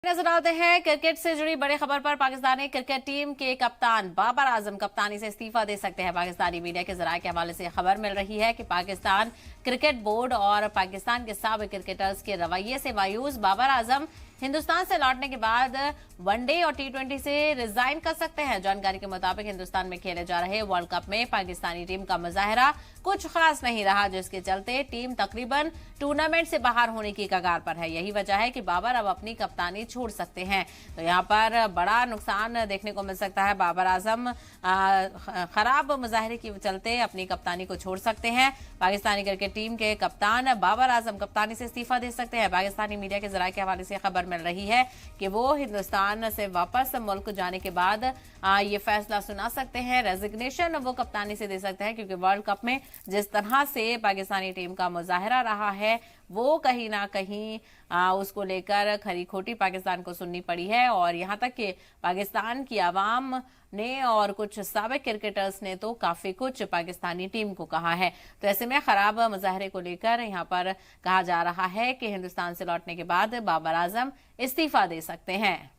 नजर आते हैं क्रिकेट से जुड़ी बड़ी खबर पर। पाकिस्तानी क्रिकेट टीम के कप्तान बाबर आजम कप्तानी से इस्तीफा दे सकते हैं। पाकिस्तानी मीडिया के जराये के हवाले से खबर मिल रही है कि पाकिस्तान क्रिकेट बोर्ड और पाकिस्तान के साबिक क्रिकेटर्स के रवैये से मायूस बाबर आजम हिंदुस्तान से लौटने के बाद वनडे और टी20 से रिजाइन कर सकते हैं। जानकारी के मुताबिक हिंदुस्तान में खेले जा रहे वर्ल्ड कप में पाकिस्तानी टीम का मुजाहरा कुछ खास नहीं रहा, जिसके चलते टीम तकरीबन टूर्नामेंट से बाहर होने की कगार पर है। यही वजह है कि बाबर अब अपनी कप्तानी छोड़ सकते हैं। तो यहाँ पर बड़ा नुकसान देखने को मिल सकता है। बाबर आजम खराब मुजाहरे के चलते अपनी कप्तानी को छोड़ सकते हैं। पाकिस्तानी क्रिकेट टीम के कप्तान बाबर आजम कप्तानी से इस्तीफा दे सकते हैं। पाकिस्तानी मीडिया के जराये के हवाले से खबर मिल रही है कि वो हिंदुस्तान से वापस मुल्क जाने के बाद ये फैसला सुना सकते हैं। रेजिग्नेशन वो कप्तानी से दे सकते हैं, क्योंकि वर्ल्ड कप में जिस तरह से पाकिस्तानी टीम का मुजाहरा रहा है वो कहीं ना कहीं उसको लेकर खरी खोटी पाकिस्तान को सुननी पड़ी है। और यहां तक कि पाकिस्तान की आवाम ने और कुछ साबिक क्रिकेटर्स ने तो काफी कुछ पाकिस्तानी टीम को कहा है। तो ऐसे में खराब मुजाहरे को लेकर यहां पर कहा जा रहा है कि हिंदुस्तान से लौटने के बाद बाबर आजम इस्तीफा दे सकते हैं।